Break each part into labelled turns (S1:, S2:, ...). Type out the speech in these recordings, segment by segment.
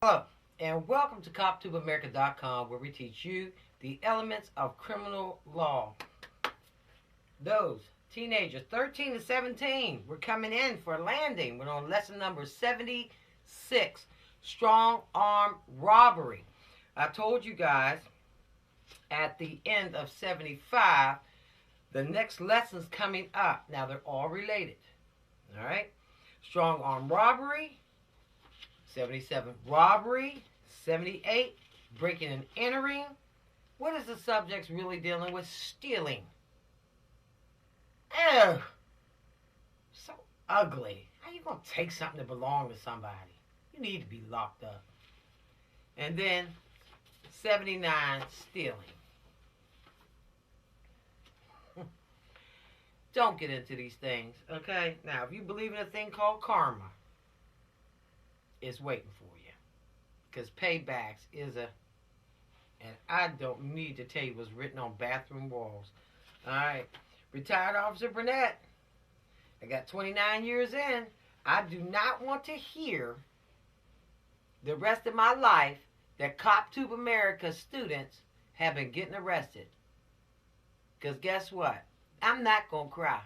S1: Hello, and welcome to CopTubeAmerica.com, where we teach you the elements of criminal law. Those teenagers, 13 to 17, we're coming in for a landing. We're on lesson number 76, strong arm robbery. I told you guys at the end of 75, the next lesson's coming up. Now, they're all related. All right? Strong arm robbery. 77, robbery. 78, breaking and entering. What is the subject really dealing with? Stealing. Oh, so ugly. How you going to take something that belongs to somebody? You need to be locked up. And then 79, stealing. Don't get into these things, okay? Now, if you believe in a thing called karma, it's waiting for you. Because paybacks is and I don't need to tell you what's written on bathroom walls. All right. Retired Officer Burnett. I got 29 years in. I do not want to hear the rest of my life that CopTube America students have been getting arrested. Because guess what? I'm not going to cry.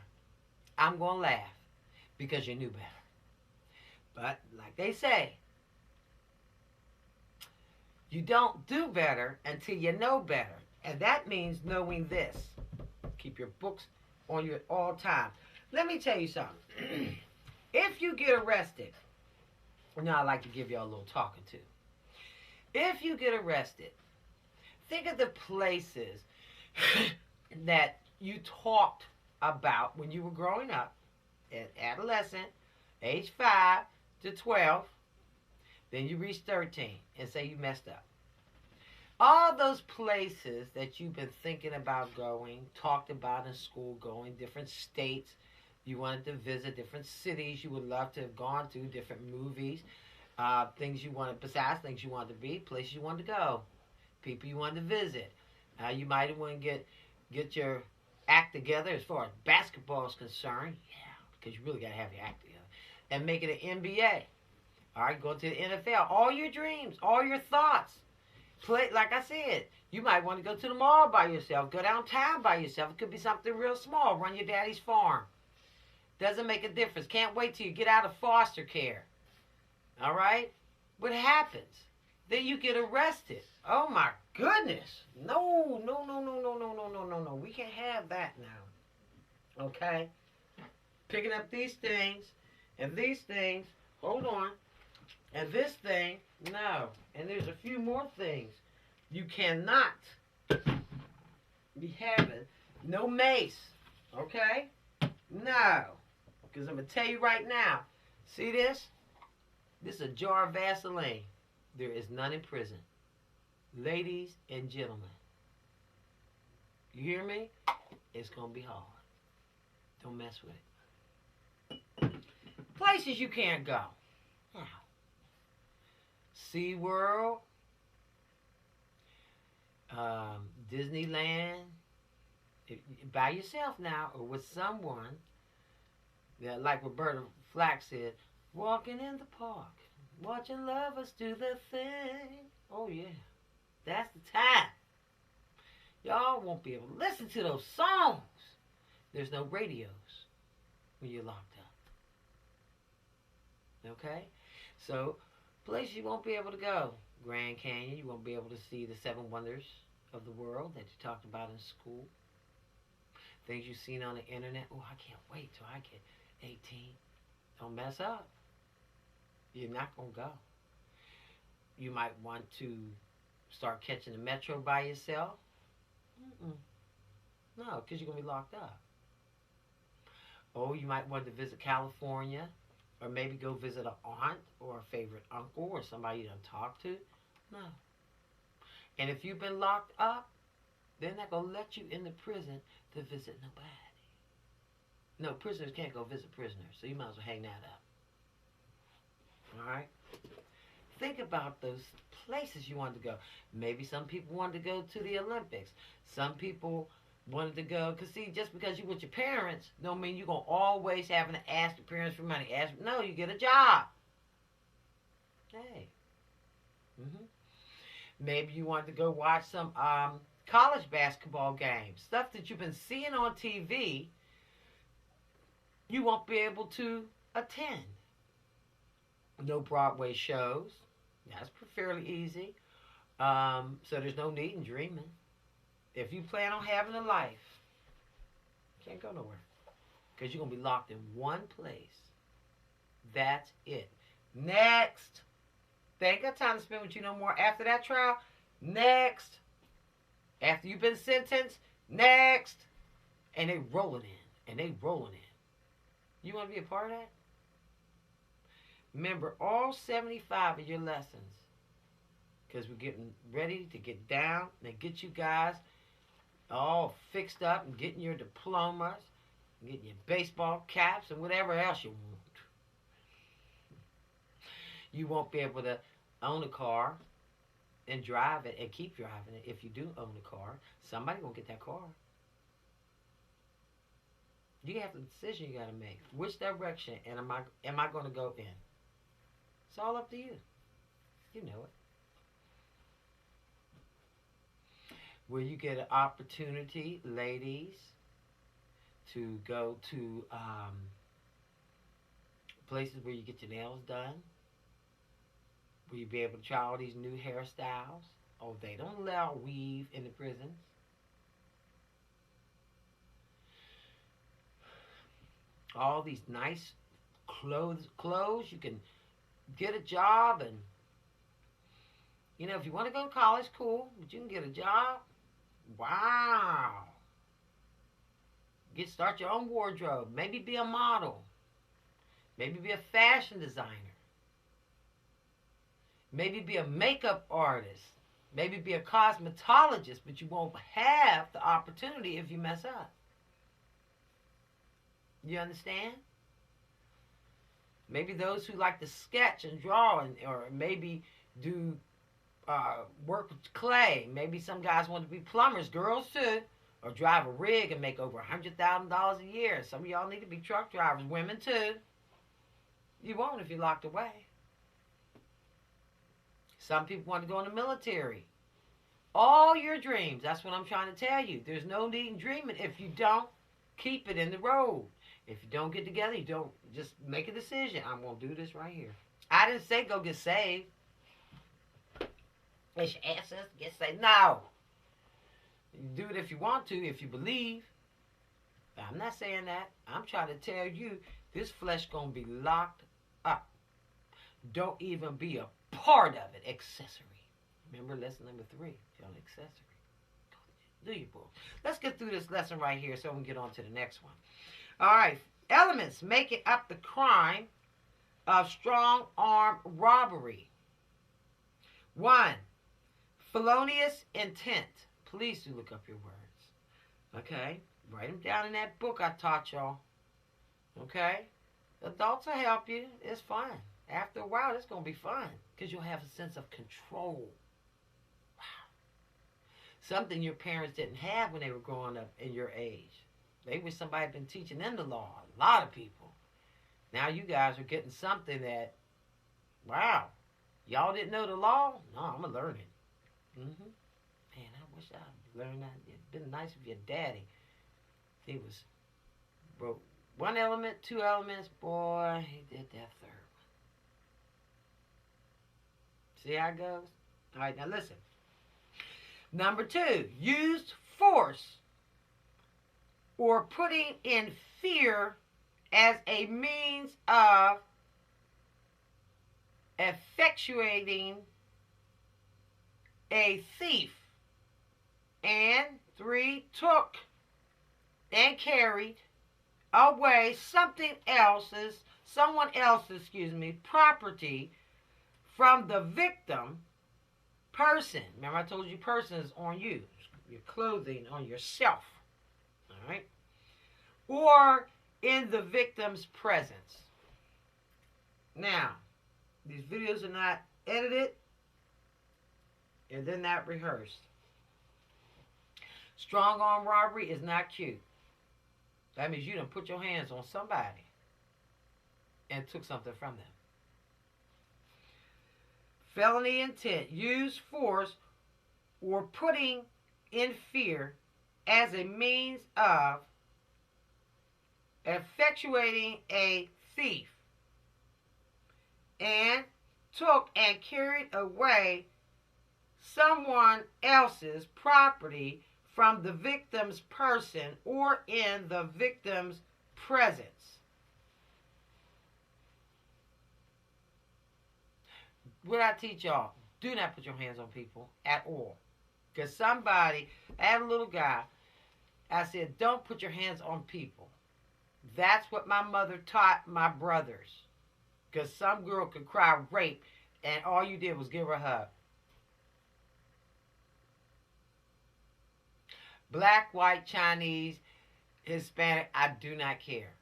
S1: I'm going to laugh because you knew better. But like they say, you don't do better until you know better. And that means knowing this. Keep your books on you at all times. Let me tell you something. If you get arrested, now I like to give y'all a little talking to. If you get arrested, think of the places that you talked about when you were growing up, as adolescent, age 5 to 12, then you reach 13 and say you messed up. All those places that you've been thinking about going, talked about in school going, different states you wanted to visit, different cities you would love to have gone to, different movies, things you wanted, besides things you wanted to be, places you wanted to go, people you wanted to visit. You might want to get your act together as far as basketball is concerned. Yeah, because you really got to have your act together. And make it an NBA. All right, go to the NFL. All your dreams, all your thoughts. Play, like I said, you might want to go to the mall by yourself, go downtown by yourself. It could be something real small. Run your daddy's farm. Doesn't make a difference. Can't wait till you get out of foster care. All right? What happens? Then you get arrested. Oh my goodness. No. We can't have that now. Okay? Picking up these things and these things. Hold on. And this thing, no. And there's a few more things. You cannot be having no mace. Okay? No. Because I'm going to tell you right now. See this? This is a jar of Vaseline. There is none in prison. Ladies and gentlemen. You hear me? It's going to be hard. Don't mess with it. Places you can't go. Now. SeaWorld, Disneyland, by yourself now or with someone, that, like Roberta Flack said, walking in the park, watching lovers do their thing. Oh yeah, that's the time. Y'all won't be able to listen to those songs. There's no radios when you're locked up. Okay? So, places you won't be able to go. Grand Canyon, you won't be able to see the 7 wonders of the world that you talked about in school. Things you've seen on the internet. Oh, I can't wait till I get 18. Don't mess up. You're not going to go. You might want to start catching the metro by yourself. No, because you're going to be locked up. Oh, you might want to visit California. Or maybe go visit an aunt or a favorite uncle or somebody you don't talk to. No. And if you've been locked up, they're not going to let you in the prison to visit nobody. No, prisoners can't go visit prisoners, so you might as well hang that up. All right? Think about those places you wanted to go. Maybe some people wanted to go to the Olympics. Some people wanted to go, because see, just because you with your parents don't mean you're going to always having to ask your parents for money. No, you get a job. Hey, Hmm. Maybe you want to go watch some college basketball games. Stuff that you've been seeing on TV, you won't be able to attend. No Broadway shows. That's fairly easy. So there's no need in dreaming. If you plan on having a life, you can't go nowhere. Because you're going to be locked in one place. That's it. Next. They ain't got time to spend with you no more after that trial. Next. After you've been sentenced. Next. And they rolling in. And they rolling in. You want to be a part of that? Remember all 75 of your lessons. Because we're getting ready to get down and get you guys all fixed up and getting your diplomas, and getting your baseball caps and whatever else you want. You won't be able to own a car and drive it and keep driving it if you do own a car. Somebody gonna get that car. You have the decision you gotta make. Which direction and am I gonna go in? It's all up to you. You know it. Where you get an opportunity, ladies, to go to places where you get your nails done, where you be able to try all these new hairstyles. Oh, they don't allow weave in the prisons. All these nice clothes. You can get a job, and if you want to go to college, cool, but you can get a job. Wow. Start your own wardrobe. Maybe be a model. Maybe be a fashion designer. Maybe be a makeup artist. Maybe be a cosmetologist, but you won't have the opportunity if you mess up. You understand? Maybe those who like to sketch and draw, or maybe do work with clay. Maybe some guys want to be plumbers, girls too, or drive a rig and make over $100,000 a year. Some of y'all need to be truck drivers, women too. You won't if you're locked away. Some people want to go in the military. All your dreams, that's what I'm trying to tell you. There's no need in dreaming if you don't keep it in the road. If you don't get together, you don't just make a decision. I'm going to do this right here. I didn't say go get saved. They should ask us to get saved. No. You do it if you want to, if you believe. I'm not saying that. I'm trying to tell you, this flesh going to be locked up. Don't even be a part of it. Accessory. Remember lesson number 3. You're an accessory. Do your book. Let's get through this lesson right here so we can get on to the next one. All right. Elements making up the crime of strong arm robbery. 1. Felonious intent. Please do look up your words. Okay? Write them down in that book I taught y'all. Okay? Adults will help you. It's fun. After a while, it's going to be fun because you'll have a sense of control. Wow. Something your parents didn't have when they were growing up in your age. They wish somebody had been teaching them the law. A lot of people. Now you guys are getting something that, wow, y'all didn't know the law? No, I'm going to learn it. Man, I wish I'd learned that. It'd been nice if your daddy, he was, broke 1 element, 2 elements. Boy, he did that 3rd one. See how it goes? All right, now listen. Number 2, used force or putting in fear as a means of effectuating a thief. And 3, took and carried away someone else's, property from the victim person. Remember I told you person is on you. Your clothing on yourself. All right? Or in the victim's presence. Now, these videos are not edited and they're not rehearsed. Strong arm robbery is not cute. That means you done put your hands on somebody and took something from them. felony intent, use force or putting in fear as a means of effectuating a thief, and took and carried away someone else's property from the victim's person or in the victim's presence. What I teach y'all, do not put your hands on people at all. Because somebody, I had a little guy, I said, don't put your hands on people. That's what my mother taught my brothers. Because some girl could cry rape and all you did was give her a hug. Black, white, Chinese, Hispanic, I do not care.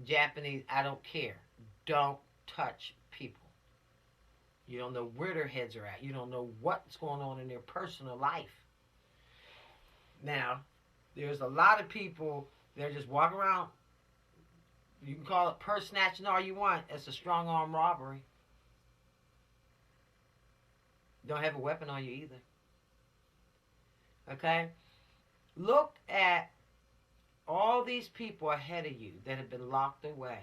S1: Japanese, I don't care. Don't touch people. You don't know where their heads are at. You don't know what's going on in their personal life. Now, there's a lot of people that just walk around. You can call it purse snatching all you want. It's a strong arm robbery. Don't have a weapon on you either. Okay? Look at all these people ahead of you that have been locked away.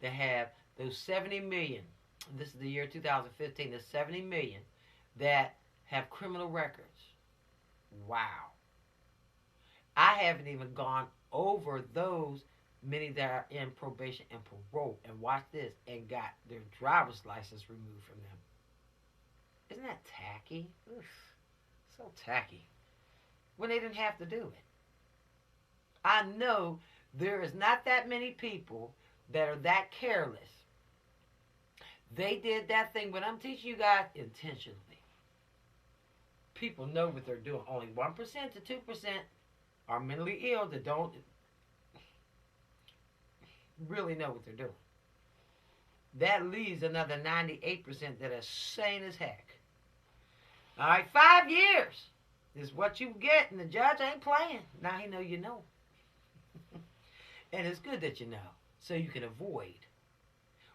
S1: That have those 70 million. This is the year 2015. There's 70 million that have criminal records. Wow. I haven't even gone over those many that are in probation and parole, and watch this, and got their driver's license removed from them. Isn't that tacky? Oof, so tacky. When they didn't have to do it. I know there is not that many people that are that careless. They did that thing, but I'm teaching you guys intentionally. People know what they're doing. Only 1% to 2% are mentally ill that don't really know what they're doing. That leaves another 98% that are sane as heck. All right, 5 years is what you get, and the judge ain't playing. Now he know you know. And it's good that you know, so you can avoid.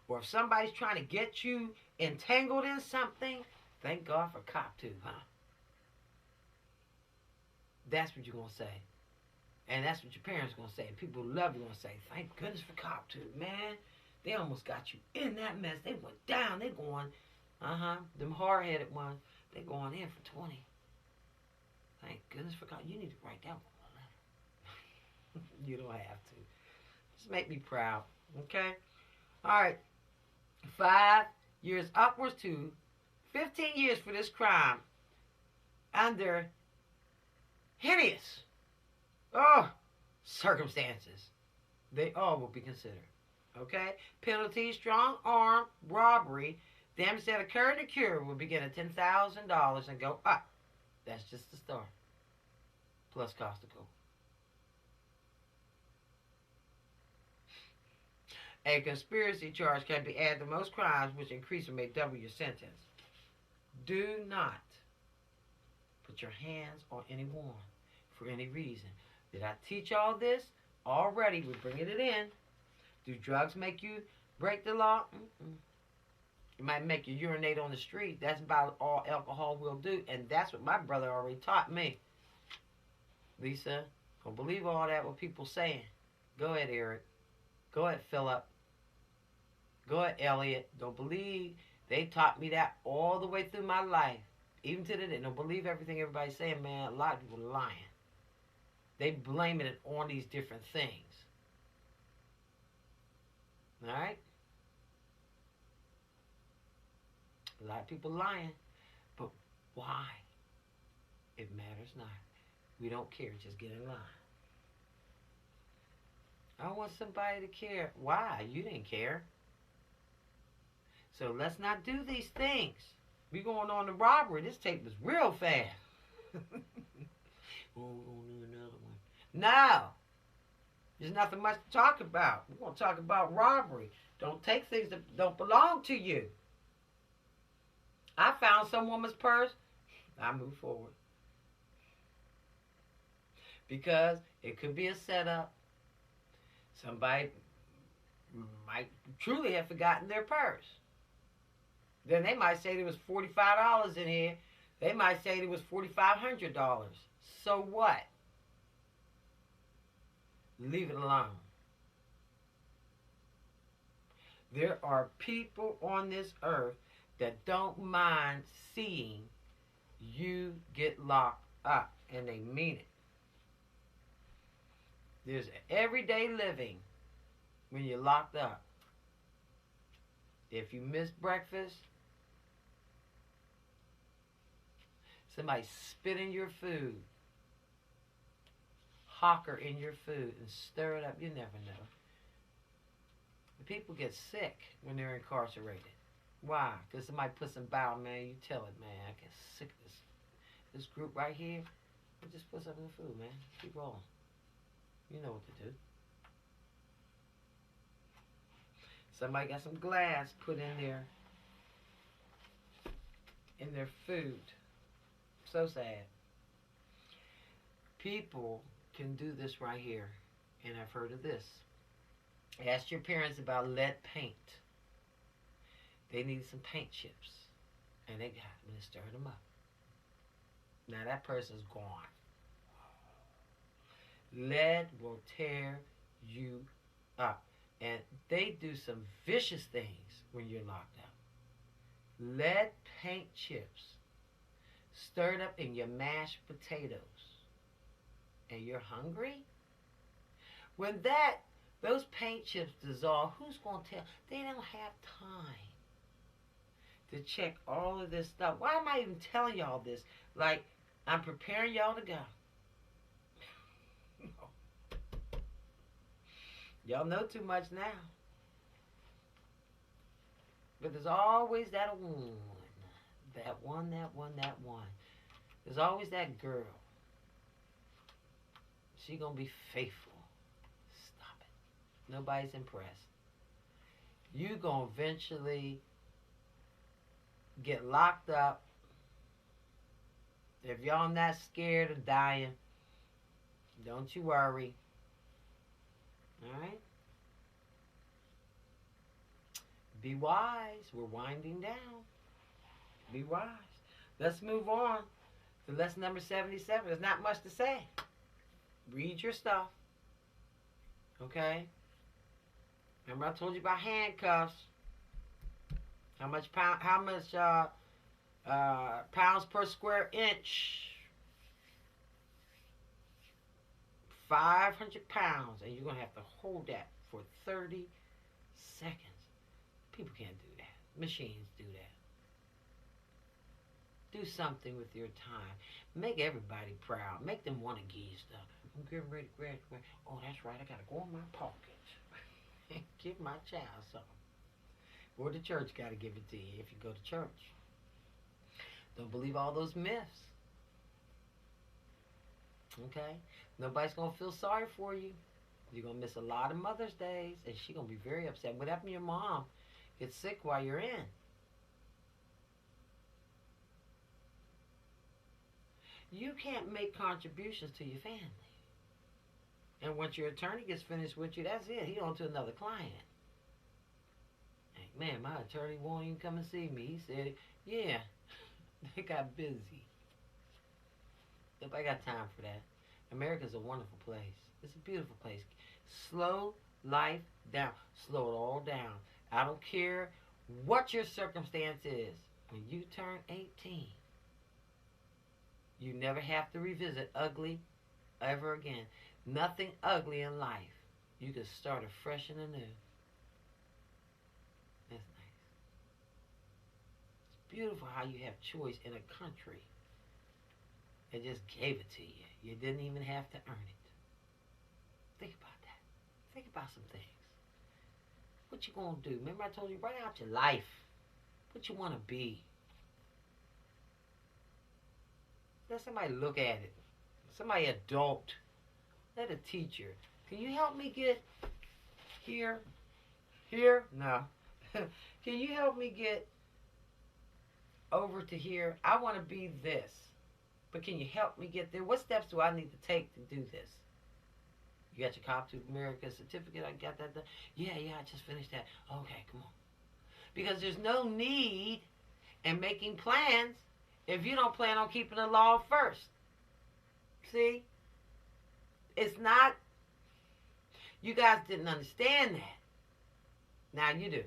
S1: Or if somebody's trying to get you entangled in something, thank God for cop too, huh? That's what you're going to say. And that's what your parents are going to say. And people who love you are going to say, thank goodness for cop too, man. They almost got you in that mess. They went down. They're going, them hard-headed ones, they're going in for 20. Thank goodness for cop. You need to write that one. You don't have to. Just make me proud, okay? All right. 5 years upwards to 15 years for this crime under hideous circumstances. They all will be considered. Okay? Penalty, strong arm robbery, damage that occurred in the cure will begin at $10,000 and go up. That's just the start. Plus cost of court. A conspiracy charge can be added to most crimes, which increase or may double your sentence. Do not put your hands on anyone for any reason. Did I teach all this? Already, we're bringing it in. Do drugs make you break the law? It might make you urinate on the street. That's about all alcohol will do, and that's what my brother already taught me. Lisa, don't believe all that what people saying. Go ahead, Eric. Go ahead, Philip. Go ahead, Elliot. Don't believe. They taught me that all the way through my life. Even to today. Don't believe everything everybody's saying, man. A lot of people are lying. They blaming it on these different things. Alright? A lot of people lying. But why? It matters not. We don't care. Just get in line. I want somebody to care. Why? You didn't care. So let's not do these things. We going on the robbery. This tape was real fast. We're going to do another one. No. There's nothing much to talk about. We're going to talk about robbery. Don't take things that don't belong to you. I found some woman's purse. I move forward. Because it could be a setup. Somebody might truly have forgotten their purse. Then they might say there was $45 in here. They might say there was $4,500. So what? Leave it alone. There are people on this earth that don't mind seeing you get locked up, and they mean it. There's everyday living when you're locked up. If you miss breakfast, somebody spit in your food, hawker in your food, and stir it up. You never know. People get sick when they're incarcerated. Why? Because somebody put some bowel, man. You tell it, man. I get sick of this group right here. Just put something in the food, man. Keep rolling. You know what to do. Somebody got some glass put in their food. So sad. People can do this right here, and I've heard of this. Ask your parents about lead paint. They needed some paint chips, and they got them and stirred them up. Now that person's gone. Lead will tear you up, and they do some vicious things when you're locked up. Lead paint chips stirred up in your mashed potatoes, and you're hungry? When those paint chips dissolve, who's going to tell? They don't have time to check all of this stuff. Why am I even telling y'all this? Like, I'm preparing y'all to go. Y'all know too much now. But there's always that one. That one. There's always that girl. She gonna be faithful. Stop it. Nobody's impressed. You gonna eventually get locked up. If y'all not scared of dying, don't you worry. Alright? Be wise. We're winding down. Be wise. Let's move on to lesson number 77. There's not much to say. Read your stuff. Okay? Remember I told you about handcuffs. How much pounds per square inch? 500 pounds, and you're going to have to hold that for 30 seconds. People can't do that. Machines do that. Do something with your time. Make everybody proud. Make them want to give you stuff. I'm getting ready to graduate. Oh, that's right. I got to go in my pocket and give my child something. Or the church got to give it to you if you go to church. Don't believe all those myths. Okay? Nobody's going to feel sorry for you. You're going to miss a lot of Mother's Days, and she's going to be very upset. What happened to your mom? Get sick while you're in. You can't make contributions to your family. And once your attorney gets finished with you, that's it. He's on to another client. Hey, man, my attorney won't even come and see me. He said, yeah, they got busy. Nobody got time for that. America's a wonderful place. It's a beautiful place. Slow life down. Slow it all down. I don't care what your circumstance is. When you turn 18, you never have to revisit ugly ever again. Nothing ugly in life. You can start afresh and anew. That's nice. It's beautiful how you have choice in a country that just gave it to you. You didn't even have to earn it. Think about that. Think about some things. What you gonna do? Remember I told you, write out your life. What you want to be. Let somebody look at it. Somebody adult. Let a teacher. Can you help me get here? Here? No. Can you help me get over to here? I want to be this. But can you help me get there? What steps do I need to take to do this? You got your Cop to America certificate? I got that done. Yeah, I just finished that. Okay, come on. Because there's no need and making plans if you don't plan on keeping the law first. See? It's not, you guys didn't understand that. Now you do.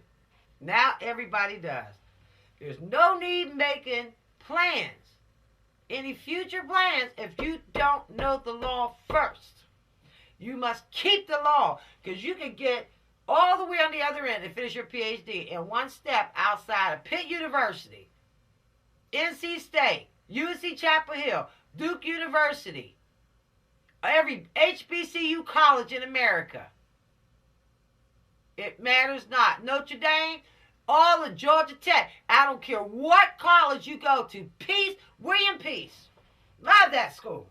S1: Now everybody does. There's no need making plans, any future plans, if you don't know the law first. You must keep the law, because you can get all the way on the other end and finish your PhD in one step outside of Pitt University, NC State, UNC Chapel Hill, Duke University, every HBCU college in America. It matters not. Notre Dame, all of Georgia Tech. I don't care what college you go to. Peace, William Peace. Love that school.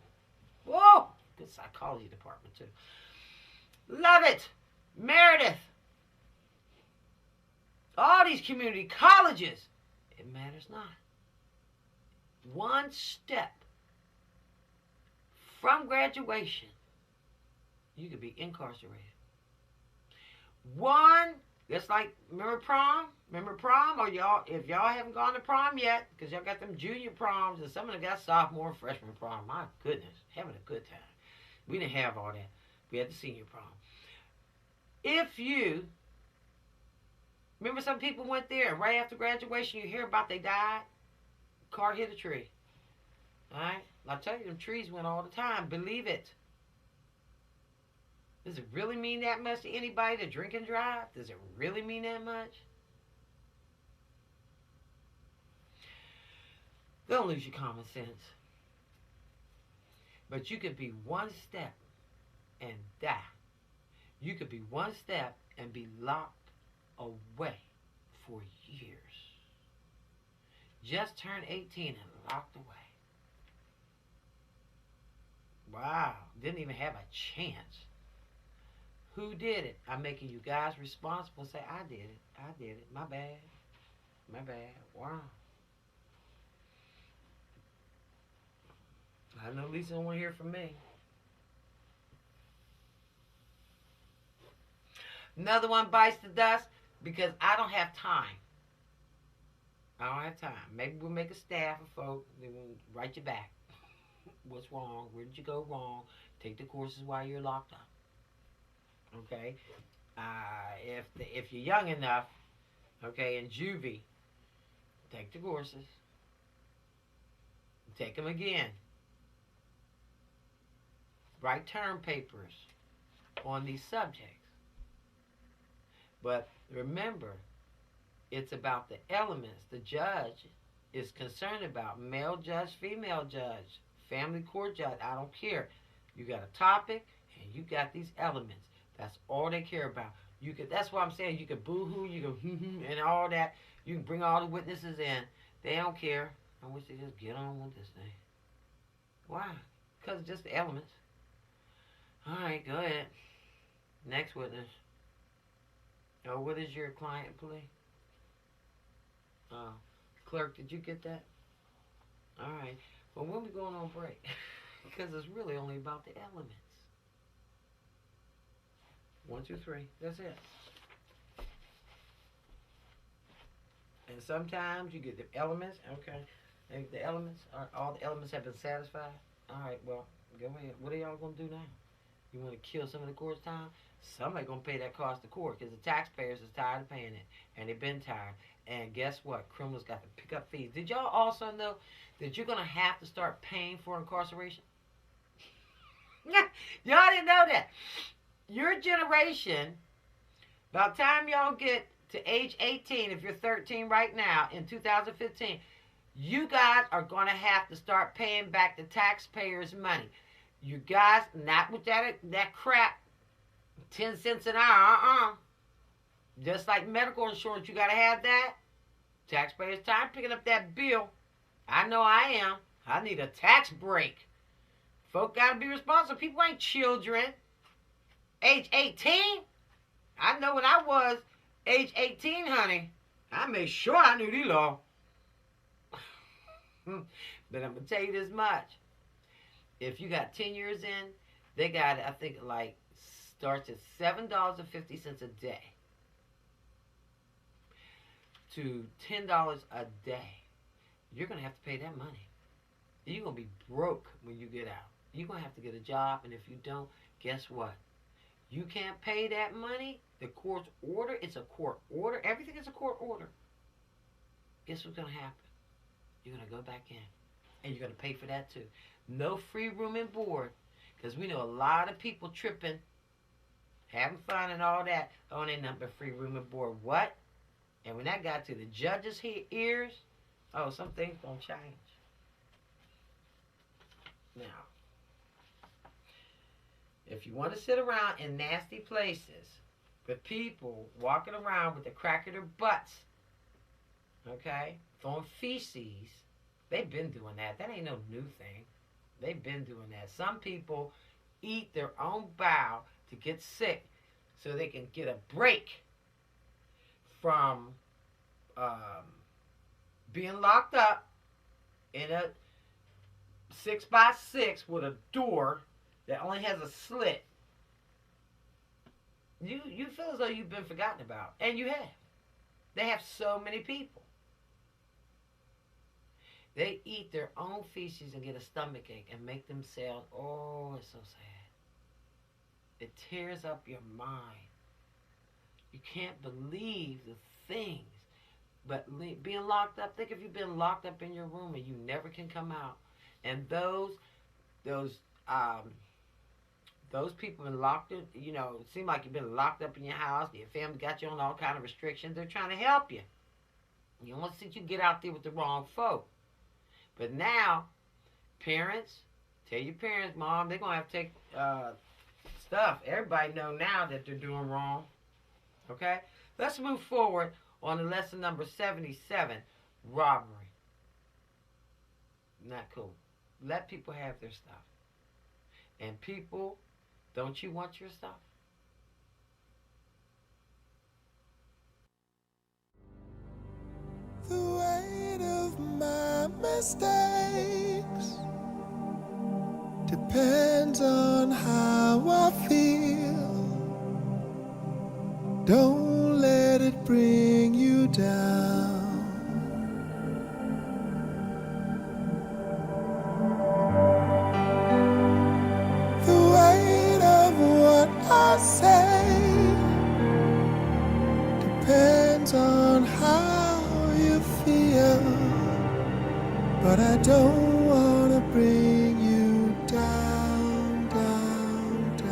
S1: Whoa, good psychology department too. Love it. Meredith. All these community colleges. It matters not. One step from graduation, you could be incarcerated. One, just like, remember prom? Remember prom? Or y'all, if y'all haven't gone to prom yet, because y'all got them junior proms, and some of them got sophomore and freshman prom. My goodness, having a good time. We didn't have all that. We had the senior prom. If you, remember some people went there, and right after graduation, you hear about they died? Car hit a tree. All right? I tell you, them trees went all the time. Believe it. Does it really mean that much to anybody to drink and drive? Does it really mean that much? Don't lose your common sense. But you could be one step and die. You could be one step and be locked away for years. Just turned 18 and locked away. Wow. Didn't even have a chance. Who did it? I'm making you guys responsible. Say, I did it. I did it. My bad. My bad. Wow. I know Lisa don't want to hear from me. Another one bites the dust because I don't have time. I don't have time. Maybe we'll make a staff of folk. They will write you back. What's wrong? Where did you go wrong? Take the courses while you're locked up. Okay? If you're young enough, okay, in juvie, take the courses. Take them again. Write term papers on these subjects. But remember, it's about the elements. The judge is concerned about male judge, female judge, family court judge. I don't care. You got a topic and you got these elements. That's all they care about. You could. That's what I'm saying. You can boo-hoo, you can and all that. You can bring all the witnesses in. They don't care. I wish they just get on with this thing. Why? Because it's just the elements. All right, go ahead. Next witness. Oh, what is your client plea? Clerk, did you get that? All right. Well, when we going on break? Because it's really only about the elements. 1, 2, 3. That's it. And sometimes you get the elements. Okay. And the elements, all the elements have been satisfied. All right. Well, go ahead. What are y'all going to do now? You want to kill some of the court's time? Somebody going to pay that cost to court because the taxpayers is tired of paying it. And they've been tired. And guess what? Criminals got to pick up fees. Did y'all also know that you're going to have to start paying for incarceration? Y'all didn't know that. Your generation, by the time y'all get to age 18, if you're 13 right now, in 2015, you guys are going to have to start paying back the taxpayers' money. You guys, not with that crap, 10 cents an hour, Just like medical insurance, you got to have that. Taxpayers' time picking up that bill. I know I am. I need a tax break. Folk got to be responsible. People ain't children. Age 18? I know when I was age 18, honey, I made sure I knew the law. But I'm going to tell you this much. If you got 10 years in, they got, I think, like, starts at $7.50 a day to $10 a day. you're going to have to pay that money. You're going to be broke when you get out. You're going to have to get a job, and if you don't, guess what? You can't pay that money. The court's order, it's a court order. Everything is a court order. Guess what's going to happen? You're going to go back in, and you're going to pay for that too. No free room and board, because we know a lot of people tripping, having fun and all that. Oh, ain't nothing but free room and board. What? And when that got to the judge's ears, oh, some things don't change. Now, if you want to sit around in nasty places with people walking around with the crack of their butts, okay, throwing feces, they've been doing that. That ain't no new thing. They've been doing that. Some people eat their own bowel to get sick so they can get a break from being locked up in a 6x6 with a door that only has a slit. You feel as though you've been forgotten about. And you have. They have so many people. They eat their own feces and get a stomachache and make themselves, oh, it's so sad. It tears up your mind. You can't believe the things. But being locked up, think if you've been locked up in your room and you never can come out. And those people been locked in, you know, it seems like you've been locked up in your house, your family got you on all kind of restrictions. They're trying to help you. You don't want to see you get out there with the wrong folk. But now, parents, tell your parents, Mom, they're going to have to take stuff. Everybody know now that they're doing wrong. Okay? Let's move forward on to lesson number 77, robbery. Not cool. Let people have their stuff. And people, don't you want your stuff?
S2: The weight of my mistakes depends on how I feel. Don't let it bring you down. The weight of what I say depends on how you feel, but I don't want to bring you down, down, down.